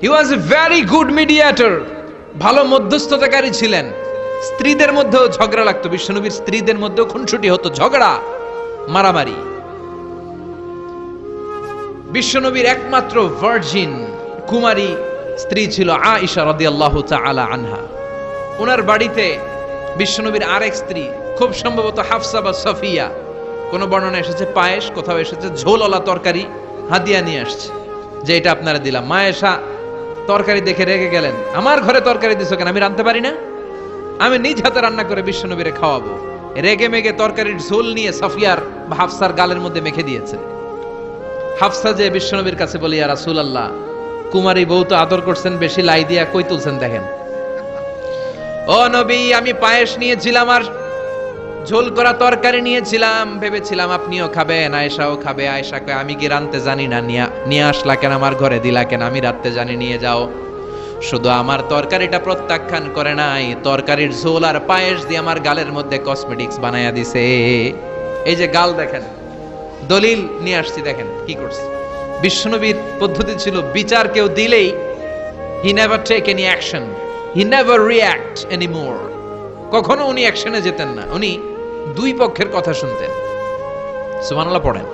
He was a very good mediator, ভালো মধ্যস্থতাকারী ছিলেন। স্ত্রীদের মধ্যেও ঝগড়া লাগতো, বিশ্বনবীর স্ত্রীদের মধ্যেও খুনসুটি হতো, ঝগড়া মারামারি। বিশ্বনবীর একমাত্র ভার্জিন কুমারী স্ত্রী ছিল আয়েশা রাদিয়াল্লাহু তাআলা আনহা। ওনার বাড়িতে বিশ্বনবীর আরেক স্ত্রী, খুব সম্ভবত হাফসা বা সফিয়া, কোন বর্ণনা এসেছে পায়েস, কোথাও এসেছে ঝোলওয়ালা তরকারি হাদিয়া নিয়ে আসছে, যে এটা আপনারা দিলাম। মা আয়েশা তরকারি দেখে রেগে গেলেন, আমার ঘরে তরকারি দিছো কেন, আমি রাঁধতে পারি না? আমি নিজ হাতে রান্না করে বিশ্বনবীরে খাওয়াবো। রেগে মেগে তরকারির ঝোল নিয়ে সফিয়ার বা হাফসার গালের মধ্যে মেখে দিয়েছে। হাফসা যে বিশ্বনবীর কাছে বলি, ইয়া রাসূলুল্লাহ, কুমারী বউ তো আদর করছেন বেশি, লাই দিয়া কই তুলছেন দেখেন। ও নবী, আমি পায়েস নিয়েছিলাম আর ঝোল করা তরকারি নিয়েছিলাম, ভেবেছিলাম আপনিও খাবেন, আয়েশাও খাবে। আয়েশা কয়, আমি কি রাঁধতে জানি না, নিয়ে আসলা কেন আমার ঘরে, দিলা কেন? আমি রাঁধতে জানি, নিয়ে যাও। শুধু আমার তরকারিটা প্রত্যাখ্যান করে নাই, তরকারির ঝোল আর পায়েস দিয়ে আমার গালের মধ্যে কসমেটিক্স বানায়া দিছে। এই যে গাল দেখেন, দলিল নিয়ে আসছি, দেখেন কি করছে। বিশ্বনবীর পদ্ধতি ছিল, বিচার কেউ দিলেই he never take any action, he never react anymore. কখনো উনি অ্যাকশনে যেতেন না, উনি দুই পক্ষের কথা শুনতেন। সুবহানাল্লাহ পড়েন।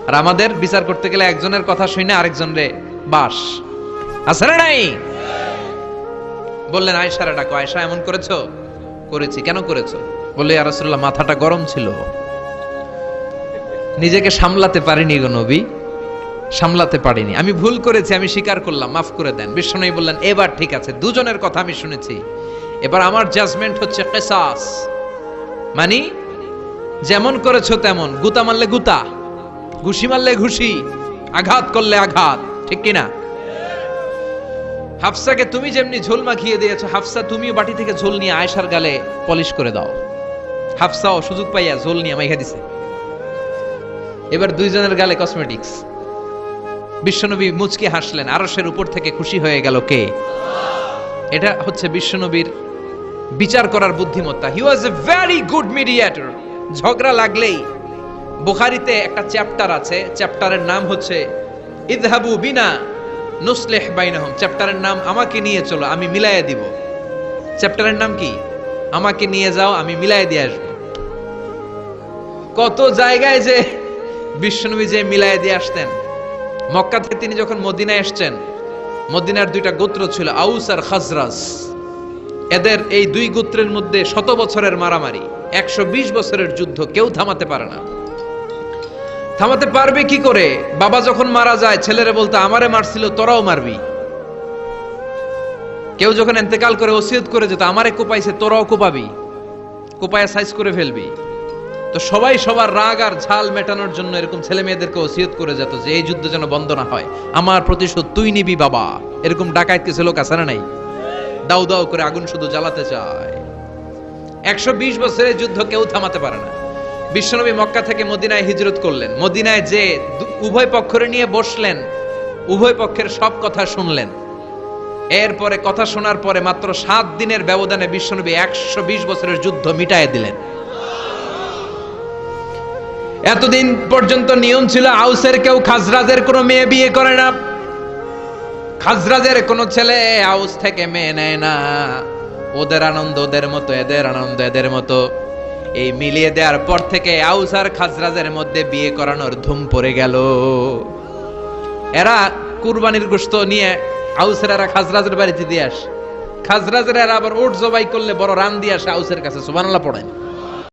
আর আমাদের বিচার করতে গেলে একজনের কথা শুনে আরেকজনরে বাস আছে না নাই? বললেন আয়েশারে ডাকো। আয়েশা, এমন করেছো? করেছি। কেন করেছো? বললে, ইয়া রাসূলুল্লাহ, মাথাটা গরম ছিল, নিজেকে সামলাতে পারিনি গো নবী, সামলাতে পারিনি, আমি ভুল করেছি, আমি স্বীকার করলাম, মাফ করে দেন। বিশ্বনবী বললেন, এবার ঠিক আছে, দুজনের কথা আমি শুনেছি, এবার আমার জাজমেন্ট হচ্ছে কিসাস, মানে যেমন করেছো তেমন, গুতা মারলে গুতা, ঘুষি মারলে ঘুষি, আঘাত করলে আঘাত, ঠিক কিনা? হাফসাকে তুমি যেমনি ঝোল মাখিয়ে দিয়েছো, হাফসা তুমিও বাটি থেকে ঝোল নিয়ে আয়েশার গালে পলিশ করে দাও। হাফসাও সুযোগ পাইয়া ঝোল নিয়ে মাইখা দিছে। এবার দুইজনের গালে কসমেটিক্স। বিশ্বনবী মুচকি হাসলেন, আরশের উপর থেকে খুশি হয়ে গেল কে? এটা হচ্ছে বিশ্বনবীর বিচার করার বুদ্ধিমত্তা। হি ওয়াজ এ ভেরি গুড মিডিয়েটর। ঝগড়া লাগলেই, বুখারীতে একটা চ্যাপ্টার আছে, চ্যাপ্টারের নাম হচ্ছে ইযহাবু বিনা নুসলিহ বাইনাহুম। চ্যাপ্টারের নাম আমাকে নিয়ে চলো, আমি মিলাইয়া দিব। চ্যাপ্টারের নাম কি? আমাকে নিয়ে যাও, আমি মিলাইয়া দিয়ে আসবো। কত জায়গায় যে বিশ্বনবী যে মিলাইয়া দিয়ে আসতেন। মক্কা থেকে তিনি যখন মদিনায় এসেছেন, মদিনার দুইটা গোত্র ছিল, আউস আর খাজরাজ। এদের এই দুই গোত্রের মধ্যে 100 বছরের মারামারি, 120 বছরের যুদ্ধ, কেউ থামাতে পারে না। থামাতে পারবে কি করে? বাবা যখন মারা যায়, ছেলেরা বলতো, আমারে মারছিল, তোরাও মারবি। কেউ যখন ইন্তেকাল করে ওসিয়ত করে যেত, আমারে কোপাইছে, তোরাও কোপাবি, কোপায়া সাইজ করে ফেলবি। তো সবাই সবার রাগ আর ঝাল মেটানোর জন্য এরকম ছেলে মেয়েদেরকে ওসিয়ত করে যেত যে এই যুদ্ধ যেন বন্ধ না হয়, আমার প্রতিশোধ তুই নিবি বাবা। এরকম ডাকাত কিছু লোক আছে না নাই? দাউ দাউ করে আগুন শুধু জ্বালাতে চায়। 120 বছরের যুদ্ধ কেউ থামাতে পারে না। বিশ্বনবী মক্কা থেকে মদিনায় হিজরত করলেন। মদিনায় যে উভয় পক্ষের নিয়ে বসলেন, উভয় পক্ষের সব কথা শুনলেন। এরপরে কথা শোনার পরে মাত্র 7 দিনের ব্যবধানে বিশ্বনবী 120 বছরের যুদ্ধ মিটায়ে দিলেন। এতদিন পর্যন্ত নিয়ম ছিল, আউসের কেউ খাজরাজের কোনো মেয়ে বিয়ে করে না, খাজরাজের কোনো ছেলে আউস থেকে মেয়ে নেয় না। ওদের আনন্দ ওদের মতো, এদের আনন্দ এদের মতো। এই মিলিয়ে দেওয়ার পর থেকে আউস আর খাজরাজের মধ্যে বিয়ে করানোর ধুম পড়ে গেল। এরা কুরবানির গোশত নিয়ে আউসের এরা খাজরাজের বাড়িতে দিয়ে আসে, খাজরাজের এরা আবার উট জবাই করলে বড় রান দিয়ে আসে আউসের কাছে। সুবহানাল্লাহ পড়েন।